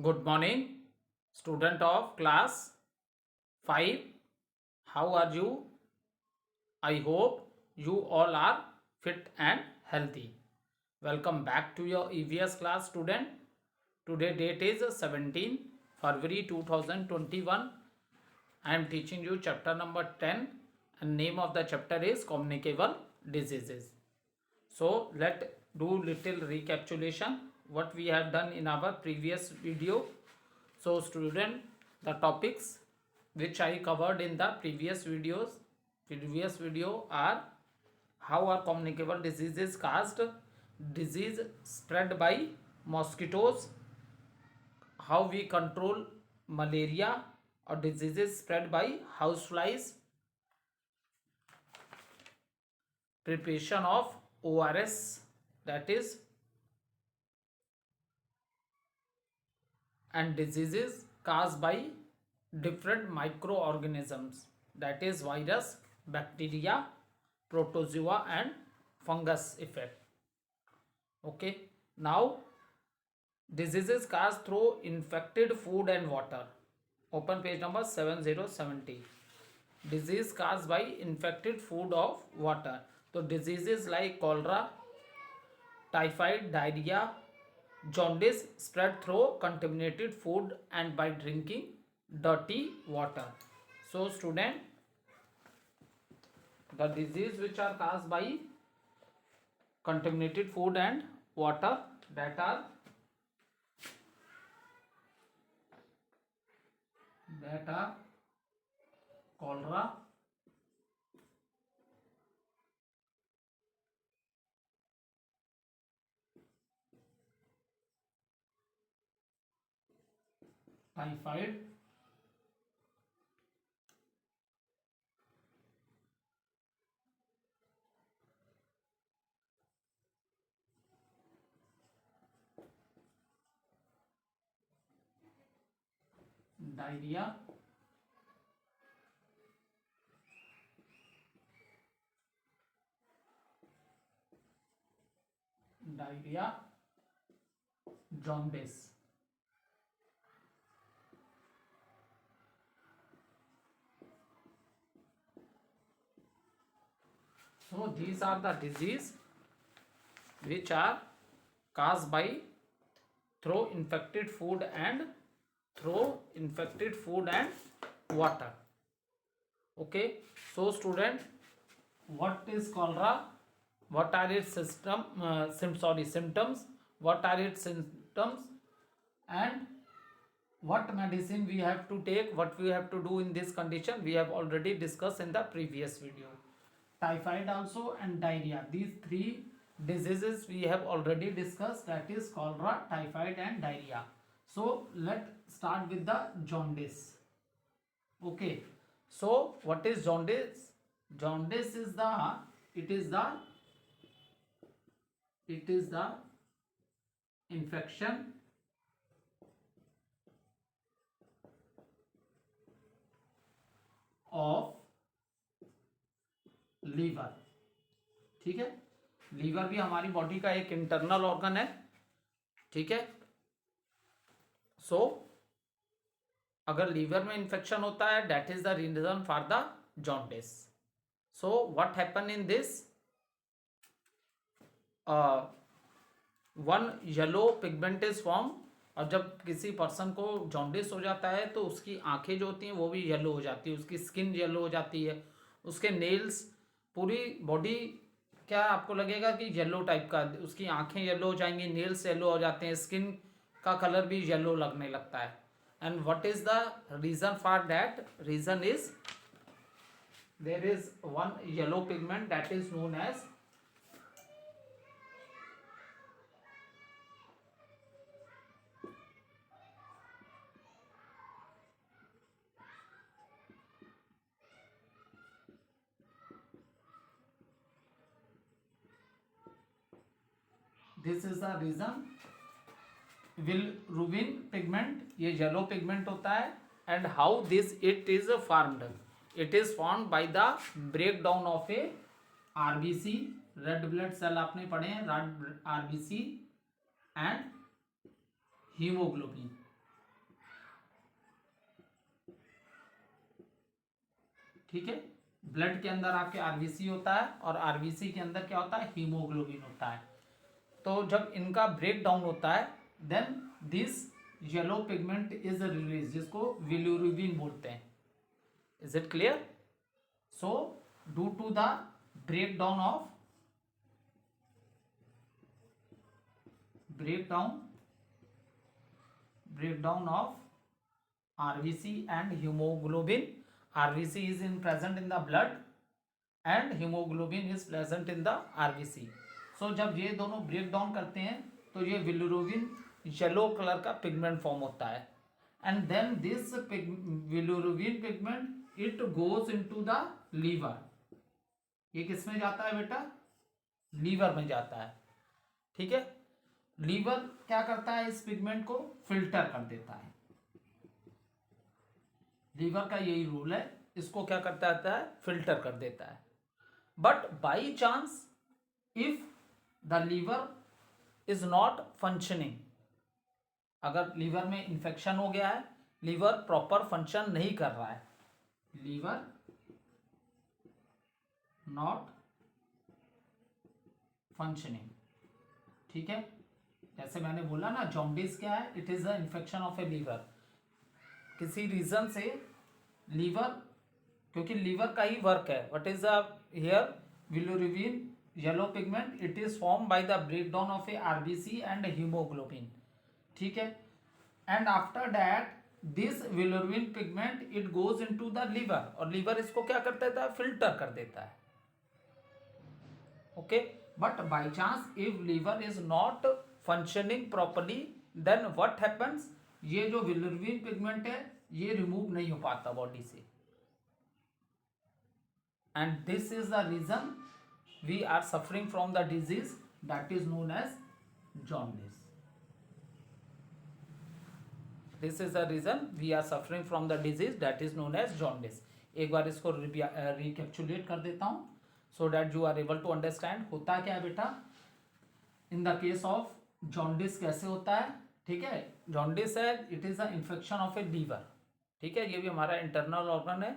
Good morning, student of class 5. How are you? I hope you all are fit and healthy. Welcome back to your EVS class, student. Today date is 17 February 2021. I am teaching you chapter number 10 and name of the chapter is communicable diseases. So let do little recapitulation what we have done in our previous video. So student, the topics which I covered in the previous video are how are communicable diseases caused, disease spread by mosquitoes, how we control malaria or diseases spread by houseflies, preparation of ORS, that is, and diseases caused by different microorganisms, that is virus, bacteria, protozoa and fungus effect. Okay, now diseases caused through infected food and water. Open page number 7070. Disease caused by infected food of water. So diseases like cholera, typhoid, diarrhea, jaundice spread through contaminated food and by drinking dirty water. So student, the disease which are caused by contaminated food and water, that are cholera, typhoid, diarrhea, jaundice. So these are the disease which are caused by through infected food and water. Okay, so student, what is cholera, what are its symptoms, what are its symptoms, and what medicine we have to take, what we have to do in this condition, we have already discussed in the previous video. Typhoid also and diarrhea, these three diseases we have already discussed, that is cholera, typhoid and diarrhea. So let's start with the jaundice. Okay, so what is jaundice? Jaundice is the infection of liver. ठीक है, liver भी हमारी body का एक internal organ है. ठीक है, सो अगर लीवर में इंफेक्शन होता है, that is the reason for the jaundice. So what happen in this, one yellow pigment is form. और जब किसी पर्सन को जॉन्डिस हो जाता है तो उसकी आंखें जो होती हैं वो भी येलो हो जाती है, उसकी स्किन येलो हो जाती है, उसके नेल्स, पूरी बॉडी, क्या आपको लगेगा कि येलो टाइप का, उसकी आंखें येलो हो जाएंगी, नेल्स येलो हो जाते हैं, स्किन का कलर भी येलो लगने लगता है. And what is the reason for that? Reason is there is one yellow pigment that is known as this is the reason. Bilirubin pigment, ये येलो पिगमेंट होता है. And how this it is formed? It is formed by the break down of a RBC, red blood cell आपने पढ़े हैं, red RBC and haemoglobin. ठीक है। Blood के अंदर आपके आरबीसी होता है और आरबीसी के अंदर क्या होता है, हीमोग्लोबिन होता है। तो जब इनका ब्रेक डाउन होता है then this yellow pigment is release, जिसको बिलिरुबिन बोलते हैं। Is it clear? So due to the breakdown of breakdown of RBC and hemoglobin. RBC is present in the blood and hemoglobin is present in the RBC. So जब ये दोनों break down करते हैं तो ये bilirubin yellow colour का pigment form होता है, and then this bilirubin pigment it goes into the liver. ये किस में जाता है बेटा? लीवर में जाता है। ठीक है। लीवर क्या करता है, इस पिगमेंट को फिल्टर कर देता है। लीवर का यही रूल है, इसको क्या करता है, फिल्टर कर देता है। But by chance if the liver is not functioning, अगर लीवर में इंफेक्शन हो गया है, लीवर प्रॉपर फंक्शन नहीं कर रहा है, लीवर नॉट फंक्शनिंग, ठीक है। जैसे मैंने बोला ना, जॉन्डिस क्या है, it is the infection of a liver. किसी रीजन से लीवर, क्योंकि लीवर का ही वर्क है, what is the here bilirubin yellow pigment, it is form by the breakdown of a RBC and haemoglobin, ठीक है। And after that this bilirubin pigment it goes into the liver, और liver इसको क्या कर देता है, filter कर देता है। Okay, but by chance if liver is not functioning properly, then what happens, ये जो बिलिरुबिन पिगमेंट है ये रिमूव नहीं हो पाता बॉडी से, and this is the reason we are suffering from the disease that is known as jaundice. This is the reason we are suffering from the disease that is known as jaundice. एक बार इसको recapitulate कर देता हूं so that you are able to understand होता क्या है बेटा। In the case of jaundice कैसे होता है, ठीक है। जॉन्डिस है, it is a infection of a liver, ठीक है। ये भी हमारा इंटरनल ऑर्गन है,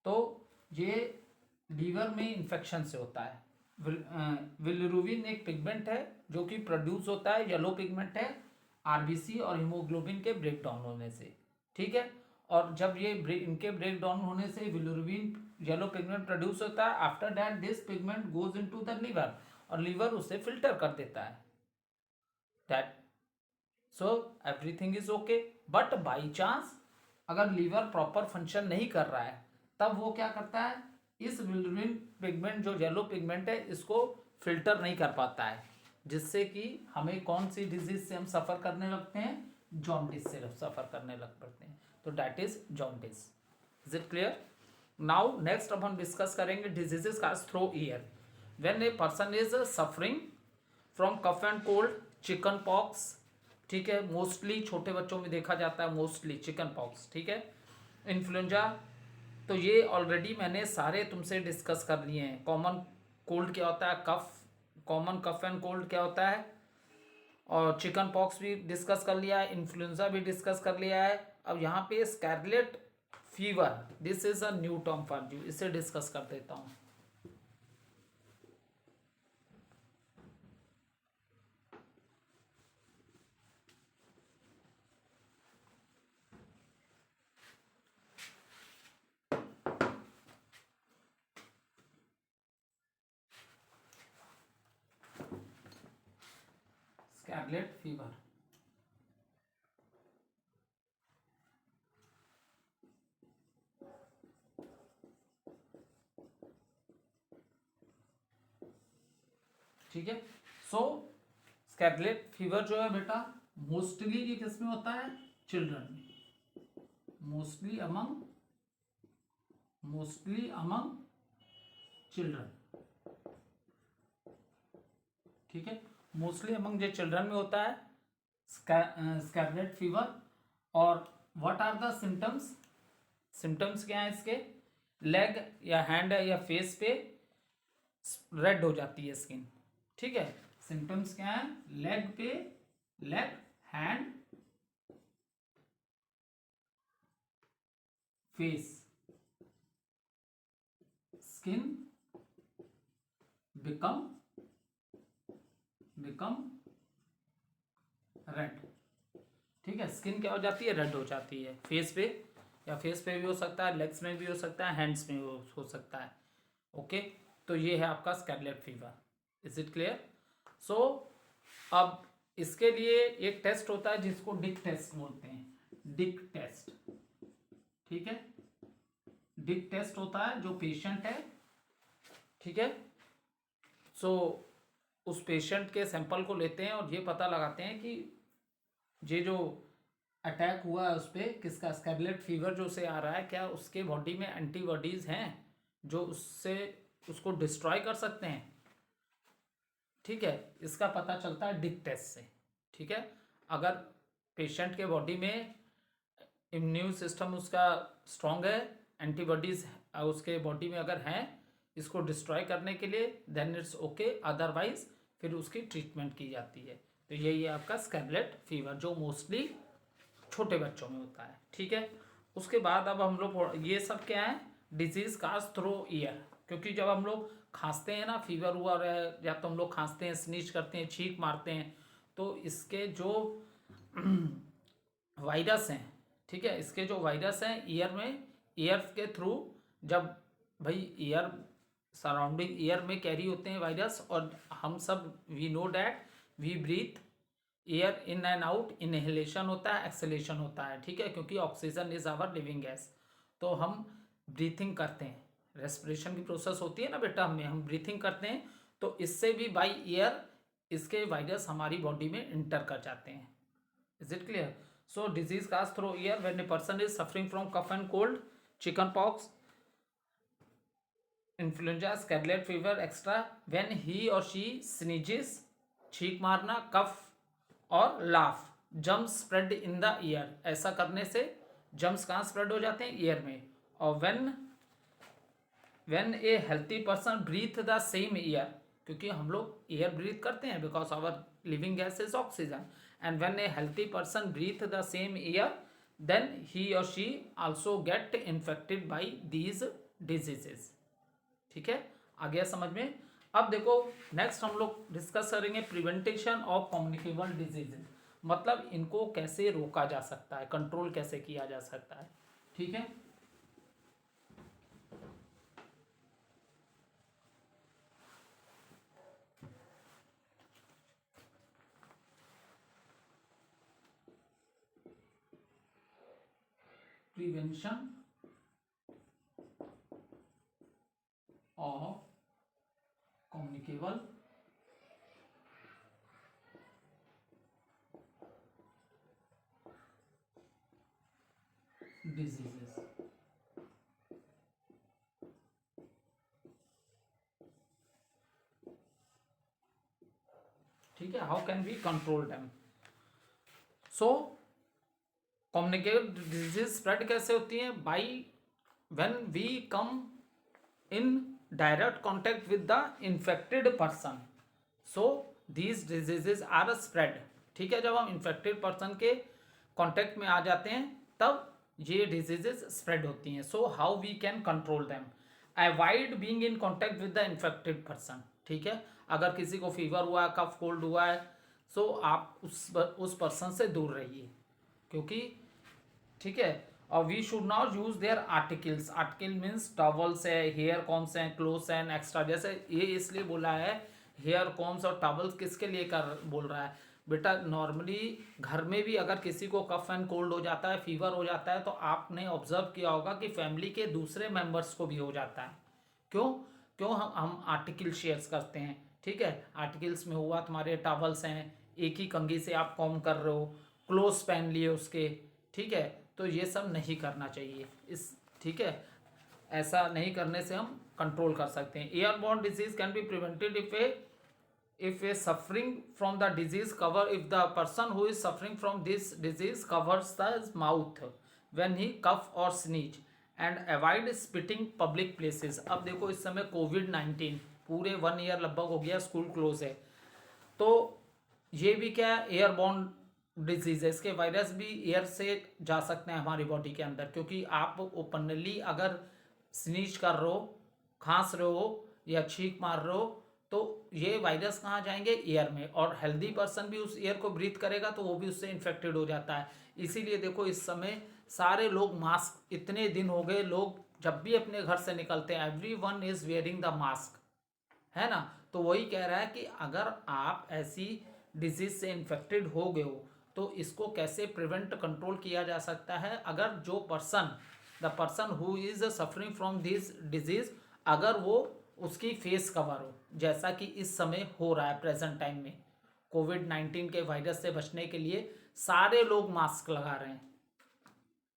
तो ये लीवर में इन्फेक्शन से होता है। बिलिरुबिन एक पिगमेंट है जो कि प्रोड्यूस होता है, येलो पिगमेंट है, आरबीसी और हीमोग्लोबिन के ब्रेक डाउन होने से, ठीक है। और जब ये इनके ब्रेक डाउन होने से बिलिरुबिन येलो पिगमेंट प्रोड्यूस होता है, after that this pigment goes into the liver, और लीवर उसे फिल्टर कर देता है, that so everything is okay. But by chance अगर लीवर प्रॉपर फंक्शन नहीं कर रहा है, तब वो क्या करता है, इस बिलिरुबिन पिगमेंट जो येलो पिगमेंट है इसको फिल्टर नहीं कर पाता है, जिससे कि हमें कौन सी डिजीज से हम सफ़र करने लगते हैं, जॉन्डिस से सफ़र करने लग पड़ते हैं। तो that is jaundice. Is it clear? Now next अब हम डिस्कस करेंगे diseases cause through air. When a person is suffering from cough and cold, chicken pox, ठीक है, मोस्टली छोटे बच्चों में देखा जाता है, मोस्टली चिकन पॉक्स, ठीक है। इन्फ्लुएंजा, तो ये ऑलरेडी मैंने सारे तुमसे डिस्कस कर लिए हैं। कॉमन कोल्ड क्या होता है, कफ, कॉमन कफ एंड कोल्ड क्या होता है, और चिकन पॉक्स भी डिस्कस कर लिया है, इन्फ्लुएंजा भी डिस्कस कर लिया है। अब यहाँ पे scarlet fever, this is a new term for you, इसे डिस्कस कर देता हूँ। स्कारलेट फीवर, ठीक है। सो स्कारलेट फीवर जो है बेटा, मोस्टली ये किस में होता है, चिल्ड्रन में, मोस्टली अमंग चिल्ड्रन, ठीक है। मोस्टली अमंग जो चिल्ड्रन में होता है स्कारलेट फीवर। और what are the symptoms, symptoms क्या है इसके, लेग या हैंड या फेस पे रेड हो जाती है स्किन, ठीक है। सिम्टम्स क्या है, लेग पे, leg, hand, face, skin become red. ठीक है, स्किन क्या हो जाती है, रेड हो जाती है फेस पे, या फेस पे भी हो सकता है, लेग्स में भी हो सकता है, हैंड्स में हो सकता है। ओके, तो ये है आपका scarlet fever. Is it clear? So अब इसके लिए एक टेस्ट होता है जिसको डिक टेस्ट बोलते हैं, डिक टेस्ट। ठीक है, डिक टेस्ट होता है, जो पेशेंट है, ठीक है, सो उस पेशेंट के सैंपल को लेते हैं और ये पता लगाते हैं कि ये जो अटैक हुआ है उस पर किसका, स्कारलेट फीवर जो से आ रहा है, क्या उसके बॉडी में एंटीबॉडीज हैं जो उससे उसको डिस्ट्रॉय कर सकते हैं। ठीक है, इसका पता चलता है डिक टेस्ट से। ठीक है, अगर पेशेंट के बॉडी में इम्यून सिस्टम उसका स्ट्रांग है, एंटीबॉडीज उसके बॉडी में अगर हैं इसको डिस्ट्रॉय करने के लिए, देन इट्स ओके, अदरवाइज फिर उसकी ट्रीटमेंट की जाती है। तो यही है आपका स्कारलेट फीवर, जो मोस्टली छोटे बच्चों में होता है। ठीक है, उसके बाद अब हम लोग, ये सब क्या है, डिजीज काज थ्रू ईयर, क्योंकि जब हम लोग खांसते हैं ना, फीवर हुआ या तो हम लोग खांसते हैं, स्नीच करते हैं, छींक मारते हैं, तो इसके जो वायरस हैं, ठीक है, इसके जो वायरस हैं ईयर में, ईयर के थ्रू, जब भाई ईयर सराउंडिंग ईयर में कैरी होते हैं वायरस, और हम सब we know that we breathe air in and out, inhalation होता है, एक्सलेशन होता है। ठीक है, क्योंकि oxygen is our living gas, तो हम ब्रीथिंग करते हैं, रेस्पिरेशन की प्रोसेस होती है ना बेटा, हमें हम ब्रीथिंग करते हैं, तो इससे भी बाई एयर इसके वायरस हमारी बॉडी में इंटर कर जाते हैं। Is it clear? So disease cause through air when a person is suffering from cough and cold, chicken pox, influenza, scarlet fever extra, when he और शी स्नीजेस, छींक मारना, cough और laugh, germs spread in the air, ऐसा करने से germs कहाँ spread हो जाते हैं, ईयर में। और when a healthy person breathe the same air, क्योंकि हम लोग एयर ब्रीथ करते हैं because our living gas is oxygen, and when a healthy person breathe the same air, then he और she also get infected by these diseases. ठीक है, आ गया समझ में? अब देखो नेक्स्ट हम लोग डिस्कस करेंगे प्रिवेंटेशन ऑफ कम्युनिकेबल डिजीजेज, मतलब इनको कैसे रोका जा सकता है, कंट्रोल कैसे किया जा सकता है। ठीक है, प्रिवेंशन ऑफ कम्युनिकेबल डिजीजेस। ठीक है, how can we control them? So communicable disease spread कैसे होती है, by when we come in direct contact with the infected person, so these diseases are spread। ठीक है, जब हम infected person के contact में आ जाते हैं तब ये diseases spread होती हैं। so how we can control them? avoid being in contact with the infected person। ठीक है, अगर किसी को फीवर हुआ है, कफ कोल्ड हुआ है, so आप उस पर्सन से दूर रहिए, क्योंकि ठीक है, और we should not use their articles, article means towels है, हेयर कॉम्स हैं, क्लोथ्स हैं एक्स्ट्रा, जैसे ये इसलिए बोला है हेयर कॉम्स और टॉवल्स किसके लिए कर बोल रहा है बेटा, नॉर्मली घर में भी अगर किसी को कफ एंड कोल्ड हो जाता है, फीवर हो जाता है, तो आपने ऑब्जर्व किया होगा कि फैमिली के दूसरे मेंबर्स को भी हो जाता है। क्यों? क्यों हम आर्टिकल शेयर्स करते हैं। ठीक है, आर्टिकल्स में हुआ तुम्हारे टॉवल्स हैं, एक ही कंघी से आप कॉम कर रहे हो, क्लोथ्स पहन लिए उसके, ठीक है, तो ये सब नहीं करना चाहिए इस, ठीक है, ऐसा नहीं करने से हम कंट्रोल कर सकते हैं। Airborne disease can be prevented if a suffering from the disease cover, if the person who is suffering from this disease covers the mouth when he cough or sneeze and avoid spitting public places। अब देखो इस समय कोविड-19 पूरे 1 year लगभग हो गया, school close है, तो ये भी क्या है, एयरबॉर्न डिजीज है, इसके वायरस भी एयर से जा सकते हैं हमारी बॉडी के अंदर, क्योंकि आप ओपनली अगर स्नीज कर रहे हो, खांस रहे हो या छींक मार रहे हो तो ये वायरस कहाँ जाएंगे, एयर में, और हेल्दी पर्सन भी उस एयर को ब्रीथ करेगा तो वो भी उससे इन्फेक्टेड हो जाता है। इसीलिए देखो इस समय सारे लोग मास्क, इतने दिन हो गए लोग जब भी अपने घर से निकलते हैं every one is wearing the mask, है ना। तो वही कह रहा है कि अगर आप ऐसी डिजीज से इन्फेक्टेड हो गए हो तो इसको कैसे प्रिवेंट कंट्रोल किया जा सकता है। अगर जो person, the person who is suffering from this disease, अगर वो उसकी फेस कवर हो, जैसा कि इस समय हो रहा है प्रेजेंट टाइम में, कोविड-19 के वायरस से बचने के लिए सारे लोग मास्क लगा रहे हैं,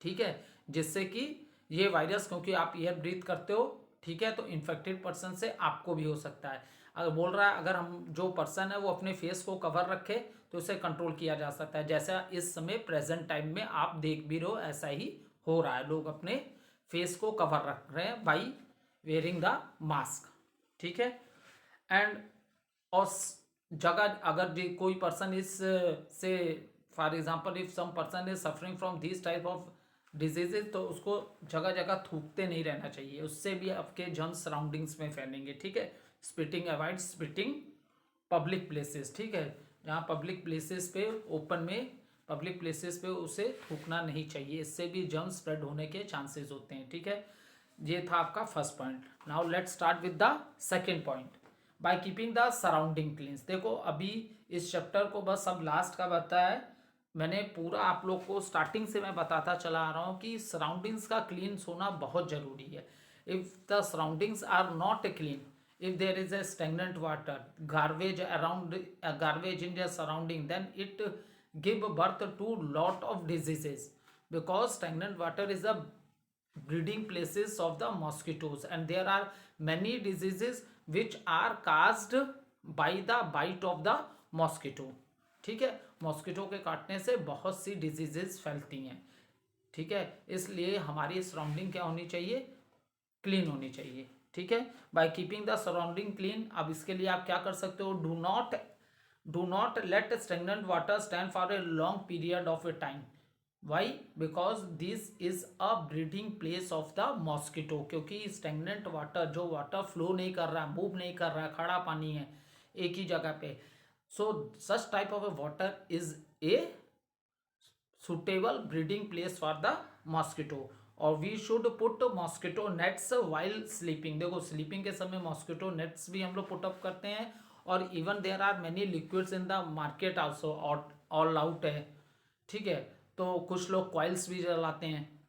ठीक है, जिससे कि ये वायरस, क्योंकि आप एयर ब्रीथ करते हो, ठीक है, तो इन्फेक्टेड पर्सन से आपको भी हो सकता है। अगर बोल रहा है अगर हम जो पर्सन है वो अपने फेस को कवर रखे तो उसे कंट्रोल किया जा सकता है, जैसा इस समय प्रेजेंट टाइम में आप देख भी रहे हो ऐसा ही हो रहा है, लोग अपने फेस को कवर रख रहे हैं बाई वेयरिंग द मास्क, ठीक है। एंड और जगह अगर कोई पर्सन इस से, for example if some person is suffering from this type of diseases, तो उसको जगह जगह थूकते नहीं रहना चाहिए, उससे भी आपके जर्म्स सराउंडिंग्स में फैलेंगे, ठीक है। Spitting, avoid spitting public places, ठीक है, जहाँ पब्लिक प्लेसेस पे, ओपन में पब्लिक प्लेसेस पे उसे थूकना नहीं चाहिए, इससे भी जर्म्स स्प्रेड होने के चांसेस होते हैं, ठीक है। ये था आपका first point. Now let's start with the second point, bye keeping the surrounding cleans. देखो अभी इस चैप्टर को बस अब लास्ट का बताया है मैंने, पूरा आप लोग को स्टार्टिंग से मैं बताता चला आ रहा हूँ कि सराउंडिंग्स का क्लीन होना बहुत जरूरी है। If the surroundings are not clean, if there is a stagnant water, garbage around, garbage in the surrounding, then it give birth to lot of diseases, because stagnant water is the breeding places of the mosquitoes and there are many diseases which are caused by the bite of the mosquito, ठीक है। Mosquito के काटने से बहुत सी diseases फैलती हैं, ठीक है, इसलिए हमारी सराउंडिंग क्या होनी चाहिए, क्लीन होनी चाहिए, ठीक है। By keeping the surrounding clean, अब इसके लिए आप क्या कर सकते हो, do not let stagnant water stand for a long period of a time. Why, because this is a breeding place of the mosquito, क्योंकि स्टेगनेंट वाटर, जो वाटर फ्लो नहीं कर रहा है, मूव नहीं कर रहा है, खड़ा पानी है एक ही जगह पे, so such type of a water is a suitable breeding place for the mosquito, और we should put mosquito nets while sleeping. देखो स्लीपिंग के समय मॉस्किटो नेट्स भी हम लोग पुटअप करते हैं, और even there are many liquids in the market also, All out है, ठीक है। तो कुछ लोग कॉइल्स भी जलाते हैं,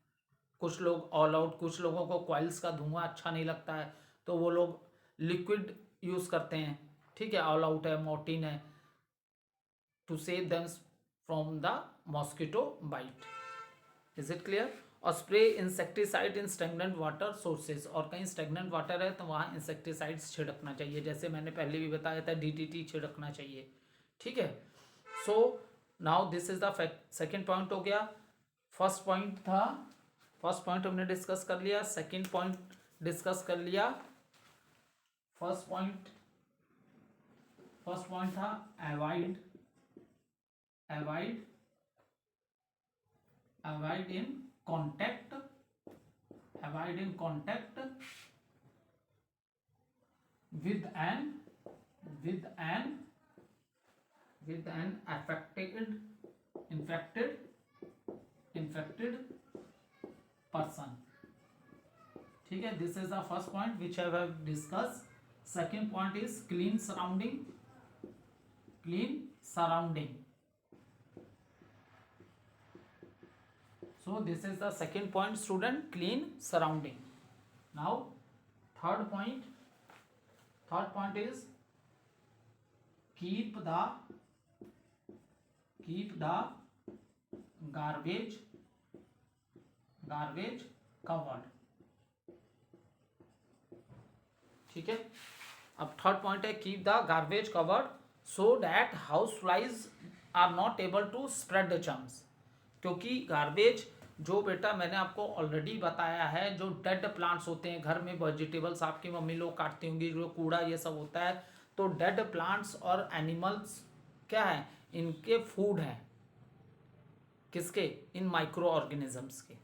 कुछ लोग ऑल आउट, कुछ लोगों को कॉइल्स का धुआं अच्छा नहीं लगता है तो वो लोग लिक्विड यूज़ करते हैं, ठीक है, ऑल आउट है, मोर्टिन है, to save them from the mosquito bite. Is it clear. और spray insecticide in stagnant water sources, और कहीं स्टेगनेंट वाटर है तो वहाँ इंसेक्टिसाइड्स छिड़कना चाहिए, जैसे मैंने पहले भी बताया था डीडीटी छिड़कना चाहिए, ठीक है। So now this is the second point हो गया। फर्स्ट पॉइंट था, फर्स्ट पॉइंट हमने डिस्कस कर लिया, सेकेंड पॉइंट डिस्कस कर लिया। फर्स्ट पॉइंट था avoid in contact, avoid in contact with an infected person, ठीक है। This is the first point which I have discuss. Second point is clean surrounding, so this is the second point student, clean surrounding. Now third point is keep the garbage covered, ठीक है। अब third point है keep the garbage covered so that house flies are not able to spread the germs, क्योंकि garbage जो बेटा मैंने आपको already बताया है, जो डेड प्लांट्स होते हैं घर में, वेजिटेबल्स आपकी मम्मी लोग काटती होंगी, जो कूड़ा ये सब होता है, तो डेड प्लांट्स और एनिमल्स क्या है, इनके फूड हैं, किसके, इन माइक्रो ऑर्गेनिजम्स के,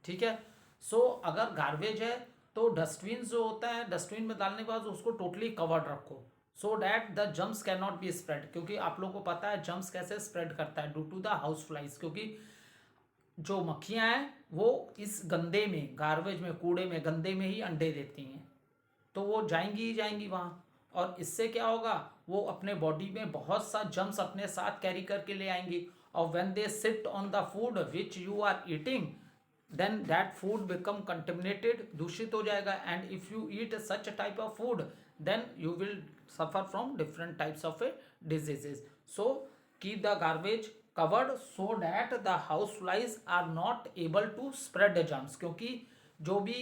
ठीक है। सो अगर गार्बेज है तो डस्टबिन जो होता है, डस्टबिन में डालने के बाद उसको टोटली कवर्ड रखो, so that the germs can not be spread, क्योंकि आप लोगों को पता है जम्स कैसे स्प्रेड करता है, due to the house flies, क्योंकि जो मक्खियाँ हैं वो इस गंदे में, गार्बेज में, कूड़े में, गंदे में ही अंडे देती हैं, तो वो जाएंगी ही जाएंगी वहाँ, और इससे क्या होगा, वो अपने बॉडी में बहुत सा जम्स अपने साथ कैरी करके ले आएंगी, और when they sit on the food which you are eating, then that food become contaminated, दूषित हो जाएगा, and if you eat such type of food then you will suffer from different types of diseases. So keep the garbage covered so that the house flies are not able to spread germs, क्योंकि जो भी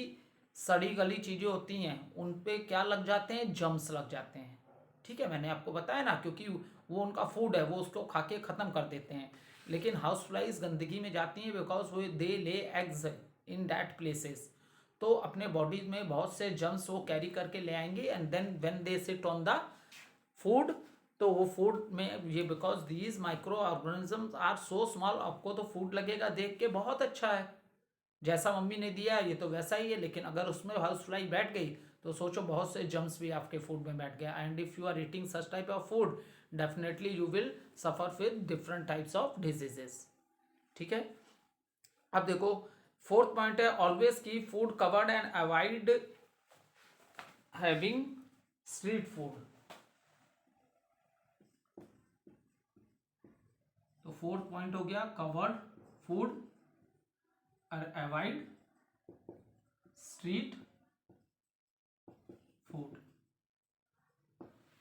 सड़ी गली चीज़ें होती हैं उन पे क्या लग जाते हैं, जम्स लग जाते हैं। ठीक है, मैंने आपको बताया ना, क्योंकि वो उनका फूड है, वो उसको खा के ख़त्म कर देते हैं, लेकिन हाउस फ्लाइज गंदगी में जाती हैं बिकॉज वो दे lay eggs in that places, तो अपने बॉडी में बहुत से जम्स वो कैरी करके ले आएंगे, and then when they sit on the food, तो वो फूड में ये, because these micro organisms are so small, आपको तो फूड लगेगा देख के बहुत अच्छा है, जैसा मम्मी ने दिया ये तो वैसा ही है, लेकिन अगर उसमें हाउस फ्लाई बैठ गई तो सोचो बहुत से जम्स भी आपके फूड में बैठ गया, and if you are eating such type of food definitely you will suffer with different types of diseases. ठीक है, अब देखो फोर्थ पॉइंट है, always keep food covered and avoid having street food. तो फोर्थ पॉइंट हो गया covered food और avoid street food.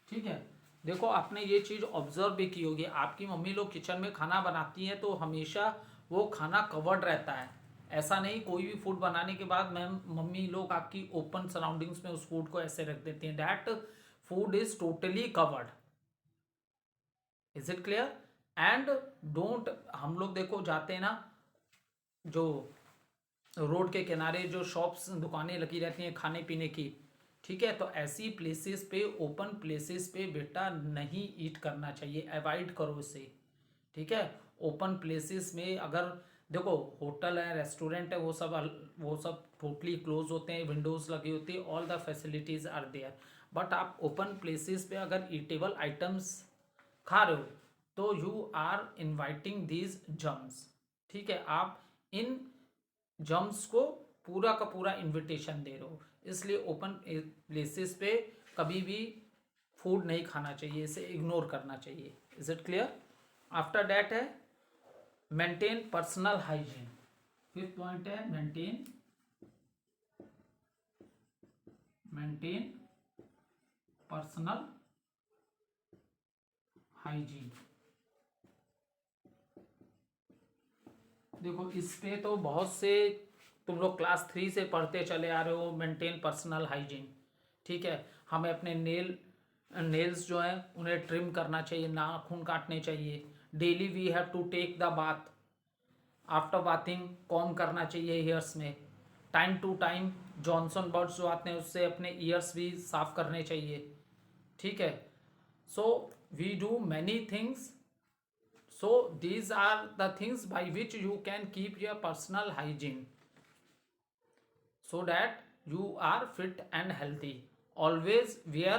ठीक है, देखो आपने ये चीज ऑब्जर्व भी की होगी, आपकी मम्मी लोग किचन में खाना बनाती हैं तो हमेशा वो खाना कवर्ड रहता है, ऐसा नहीं कोई भी फूड बनाने के बाद मैम मम्मी लोग आपकी ओपन सराउंडिंग्स में उस फूड को ऐसे रख देती हैं, that food is totally covered. Is it clear? And don't, हम लोग देखो जाते हैं ना, जो रोड के किनारे जो शॉप्स दुकानें लगी रहती हैं खाने पीने की, ठीक है, तो ऐसी प्लेसेस पे, ओपन प्लेसेस पे बेटा नहीं ईट करना चाहिए, अवॉइड करो इसे। ठीक है, ओपन प्लेसेस में अगर देखो होटल है, रेस्टोरेंट है, वो सब टोटली क्लोज होते हैं, विंडोज लगी होती है, all the facilities are there, but आप ओपन प्लेसेस पे अगर ईटेबल आइटम्स खा रहे हो तो you are inviting these germs. ठीक है, आप इन जम्स को पूरा का पूरा इनविटेशन दे रहे हो, इसलिए ओपन प्लेसेस पे कभी भी फूड नहीं खाना चाहिए, इसे इग्नोर करना चाहिए। Is it clear? After that है maintain personal hygiene. Fifth point है मेंटेन पर्सनल हाइजीन। देखो इस पे तो बहुत से तुम लोग क्लास 3 से पढ़ते चले आ रहे हो, मेंटेन पर्सनल हाइजीन। ठीक है, हमें अपने नेल्स जो हैं उन्हें ट्रिम करना चाहिए, नाखून काटने चाहिए, daily we have to take the bath, after bathing comb करना चाहिए ईयर्स में, time to time Johnson buds जो आते हैं उससे अपने ईयर्स भी साफ करने चाहिए। ठीक है, so we do many things, so these are the things by which you can keep your personal hygiene so that you are fit and healthy. Always wear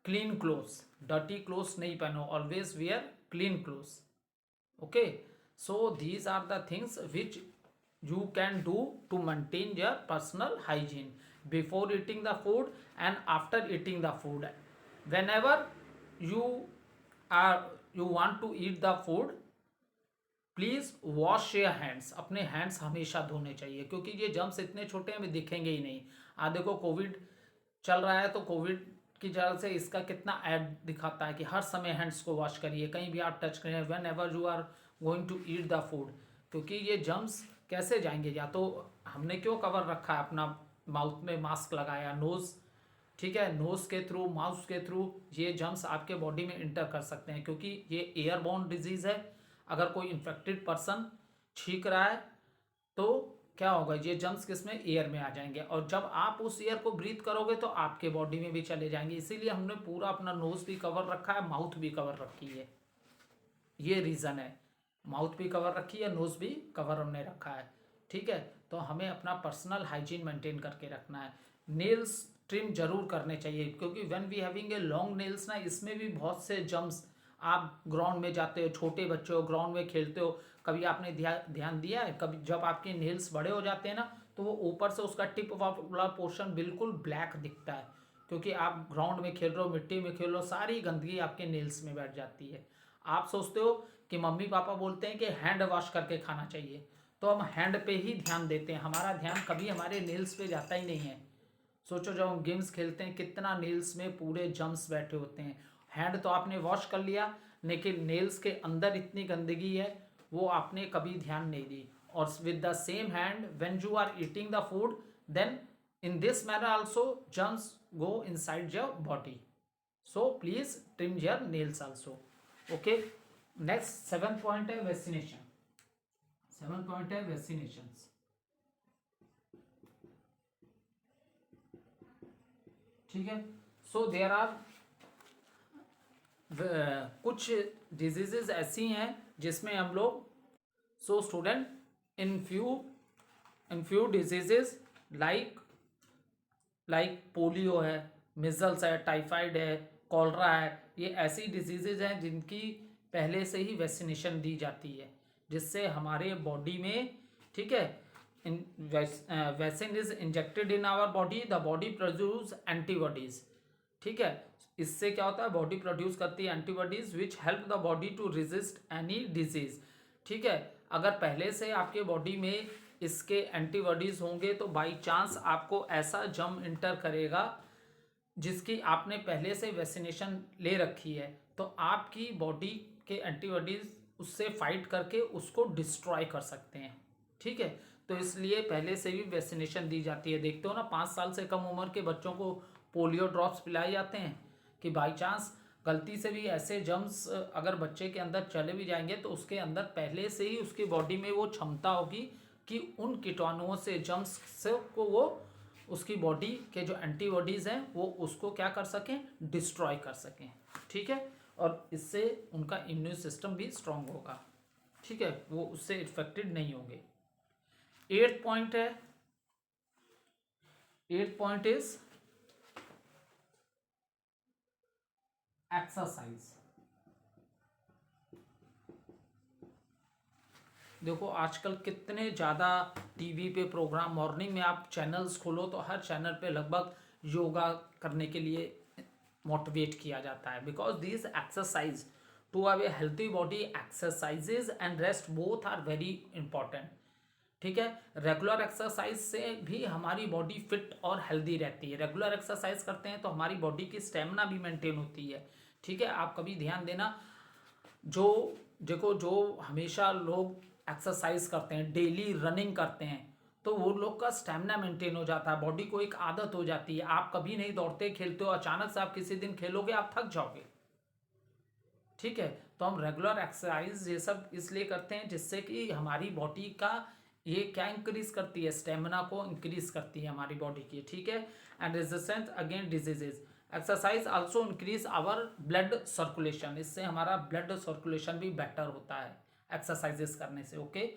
clean clothes, dirty clothes nahi pehno, always wear clean clothes. Okay, so these are the things which you can do to maintain your personal hygiene before eating the food and after eating the food. Whenever you you want to eat the food, please wash your hands, अपने hands हमेशा धोने चाहिए, क्योंकि ये germs इतने छोटे हमें दिखेंगे ही नहीं। देखो कोविड चल रहा है तो कोविड की वजह से इसका कितना ऐड दिखाता है कि हर समय हैंड्स को वॉश करिए, कहीं भी आप टच करें, whenever you are going to eat the food, क्योंकि ये जम्स कैसे जाएंगे, या तो हमने क्यों कवर रखा है अपना, माउथ में मास्क लगाया, नोज़, ठीक है, नोज़ के थ्रू, माउथ के थ्रू ये जम्स आपके बॉडी में इंटर कर सकते हैं, क्योंकि ये एयरबोर्न डिजीज़ है। अगर कोई इन्फेक्टेड पर्सन छींक रहा है तो क्या होगा, ये जम्स किसमें, एयर में आ जाएंगे, और जब आप उस एयर को ब्रीथ करोगे तो आपके बॉडी में भी चले जाएंगे, इसीलिए हमने पूरा अपना नोज़ भी कवर रखा है, माउथ भी कवर रखी है, ये रीज़न है, माउथ भी कवर रखी है, नोज़ भी कवर हमने रखा है। ठीक है, तो हमें अपना पर्सनल हाइजीन मेंटेन करके रखना है। नेल्स ट्रिम जरूर करने चाहिए, क्योंकि when we having a long nails ना, इसमें भी बहुत से जम्स, आप ग्राउंड में जाते हो, छोटे बच्चे हो, ग्राउंड में खेलते हो, कभी आपने ध्यान दिया है, कभी जब आपके नेल्स बड़े हो जाते हैं ना, तो वो ऊपर से उसका टिप वाला पोर्शन बिल्कुल ब्लैक दिखता है, क्योंकि आप ग्राउंड में खेल रहे हो, मिट्टी में खेल रहे हो, सारी गंदगी आपके नेल्स में बैठ जाती है। आप सोचते हो कि मम्मी पापा बोलते हैं कि हैंड वॉश करके खाना चाहिए, तो हम हैंड पे ही ध्यान देते हैं, हमारा ध्यान कभी हमारे नेल्स पे जाता ही नहीं है। सोचो जब हम गेम्स खेलते हैं, कितना नेल्स में पूरे जम्स बैठे होते हैं। हैंड तो आपने वॉश कर लिया, लेकिन नेल्स के अंदर इतनी गंदगी है, वो आपने कभी ध्यान नहीं दी। और with the same hand when you are eating the food, then in this manner also germs go inside your body. So please trim your nails also. Okay, next 7th point है वैक्सीनेशन। 7th पॉइंट है vaccination. ठीक है, so there are कुछ diseases ऐसी हैं जिसमें हम लोग, so student, in few diseases like polio है, मिजल्स है, टाइफाइड है, कॉलरा है, ये ऐसी डिजीजेज हैं जिनकी पहले से ही वैक्सीनेशन दी जाती है, जिससे हमारे बॉडी में, ठीक है, vaccine is injected in our body, the body produce antibodies. ठीक है, इससे क्या होता है, बॉडी प्रोड्यूस करती है antibodies which help the body to resist any disease. ठीक है, अगर पहले से आपके बॉडी में इसके एंटीबॉडीज होंगे, तो बाई चांस आपको ऐसा जम इंटर करेगा जिसकी आपने पहले से वैक्सीनेशन ले रखी है, तो आपकी बॉडी के एंटीबॉडीज उससे फाइट करके उसको डिस्ट्रॉय कर सकते हैं। ठीक है, तो इसलिए पहले से भी वैक्सीनेशन दी जाती है। देखते हो ना, 5 साल से कम उम्र के बच्चों को पोलियो ड्रॉप्स पिलाए जाते हैं, कि बाई चांस गलती से भी ऐसे जम्स अगर बच्चे के अंदर चले भी जाएंगे, तो उसके अंदर पहले से ही उसकी बॉडी में वो क्षमता होगी कि उन कीटाणुओं से, जम्स से को वो, उसकी बॉडी के जो एंटीबॉडीज़ हैं वो उसको क्या कर सकें, डिस्ट्रॉय कर सकें। ठीक है, और इससे उनका इम्यून सिस्टम भी स्ट्रांग होगा। ठीक है, वो उससे इन्फेक्टेड नहीं होंगे। 8th पॉइंट है, 8th पॉइंट इज एक्सरसाइज। देखो आजकल कितने ज़्यादा टीवी पे प्रोग्राम, मॉर्निंग में आप चैनल्स खोलो तो हर चैनल पे लगभग योगा करने के लिए मोटिवेट किया जाता है, because this exercise to have a healthy body, exercises and rest both are very important. ठीक है, रेगुलर एक्सरसाइज से भी हमारी बॉडी फिट और हेल्दी रहती है। रेगुलर एक्सरसाइज करते हैं तो हमारी बॉडी की स्टेमिना भी मेंटेन होती है। ठीक है, आप कभी ध्यान देना, जो देखो, जो हमेशा लोग एक्सरसाइज करते हैं, डेली रनिंग करते हैं, तो वो लोग का स्टेमिना मेंटेन हो जाता है, बॉडी को एक आदत हो जाती है। आप कभी नहीं दौड़ते खेलते हो, अचानक से आप किसी दिन खेलोगे, आप थक जाओगे। ठीक है, तो हम रेगुलर एक्सरसाइज ये सब इसलिए करते हैं जिससे कि हमारी बॉडी का ये क्या इंक्रीज करती है, स्टेमिना को इंक्रीज करती है हमारी बॉडी की। ठीक है, and resistance against diseases. Exercise also increase our blood circulation, इससे हमारा ब्लड सर्कुलेशन भी बेटर होता है एक्सरसाइजेस करने से। Okay,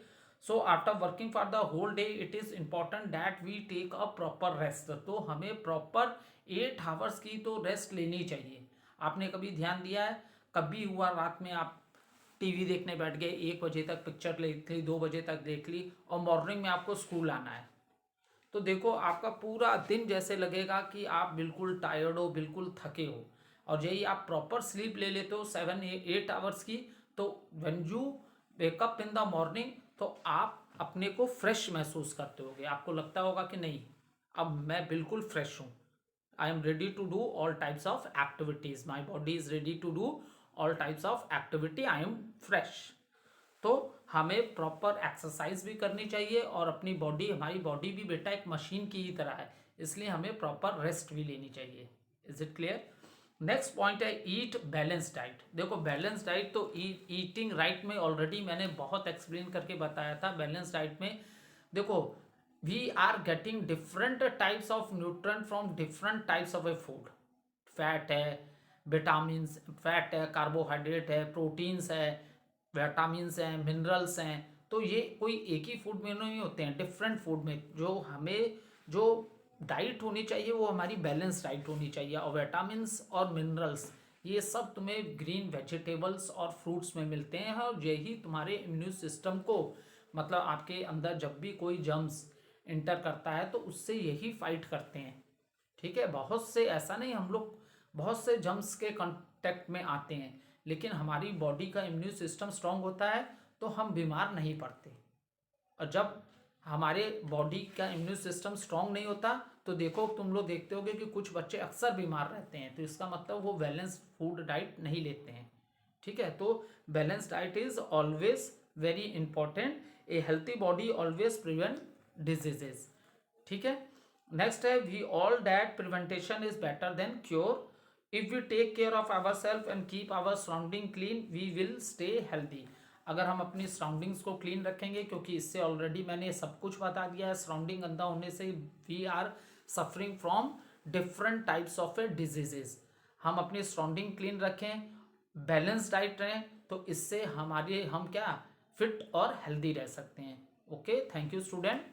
so after working for the whole day it is important that we take a proper rest. तो हमें proper 8 hours की तो रेस्ट लेनी चाहिए। आपने कभी ध्यान दिया है, कभी हुआ रात में आप टीवी देखने बैठ गए, 1 बजे तक पिक्चर देख ली, 2 बजे तक देख ली, और मॉर्निंग में आपको स्कूल आना है, तो देखो आपका पूरा दिन जैसे लगेगा कि आप बिल्कुल टायर्ड हो, बिल्कुल थके हो। और यही आप प्रॉपर स्लीप ले लेते हो 7-8 आवर्स की, तो when you wake up in the morning, तो आप अपने को फ्रेश महसूस करते होगे, आपको लगता होगा कि नहीं, अब मैं बिल्कुल फ्रेश हूँ, I am ready to do all types of activities, my body is ready to do all types of activity, I am fresh. तो हमें प्रॉपर एक्सरसाइज भी करनी चाहिए, और अपनी बॉडी, हमारी बॉडी भी बेटा एक मशीन की ही तरह है, इसलिए हमें प्रॉपर रेस्ट भी लेनी चाहिए। Is it clear? Next point है ईट बैलेंस डाइट। देखो बैलेंस डाइट तो ईटिंग राइट में ऑलरेडी मैंने बहुत एक्सप्लेन करके बताया था। बैलेंस डाइट में देखो, we are getting different types of nutrient from different types of a food. Fat है, विटामिन्स, फैट है, कार्बोहाइड्रेट है, प्रोटीन्स है, विटामिन्स हैं, मिनरल्स हैं, तो ये कोई एक ही फूड में नहीं होते हैं, डिफरेंट फूड में जो हमें जो डाइट होनी चाहिए वो हमारी बैलेंस डाइट होनी चाहिए, और विटामिन्स और मिनरल्स ये सब तुम्हें ग्रीन वेजिटेबल्स और फ्रूट्स में मिलते हैं, और यही तुम्हारे इम्यून सिस्टम को, मतलब आपके अंदर जब भी कोई जर्म्स इंटर करता है तो उससे यही फाइट करते हैं। ठीक है, बहुत से, ऐसा नहीं, हम लोग बहुत से जर्म्स के कांटेक्ट में आते हैं, लेकिन हमारी बॉडी का इम्यून सिस्टम स्ट्रांग होता है तो हम बीमार नहीं पड़ते। और जब हमारे बॉडी का इम्यून सिस्टम स्ट्रांग नहीं होता तो देखो, तुम लोग देखते होगे कि कुछ बच्चे अक्सर बीमार रहते हैं, तो इसका मतलब वो बैलेंस फूड डाइट नहीं लेते हैं। ठीक है, तो balance diet is always very important. A healthy body always prevent diseases. ठीक है, नेक्स्ट है, we all that prevention is better than cure. If we take care of our self and keep our surrounding clean we will stay healthy. अगर हम अपनी surroundings को clean रखेंगे, क्योंकि इससे ऑलरेडी मैंने सब कुछ बता दिया है, सराउंडिंग गंदा होने से we are suffering from different types of diseases. हम अपनी सराउंडिंग क्लीन रखें, बैलेंस डाइट रहें, तो इससे हम क्या फिट और हेल्दी रह सकते हैं। Okay, thank you student.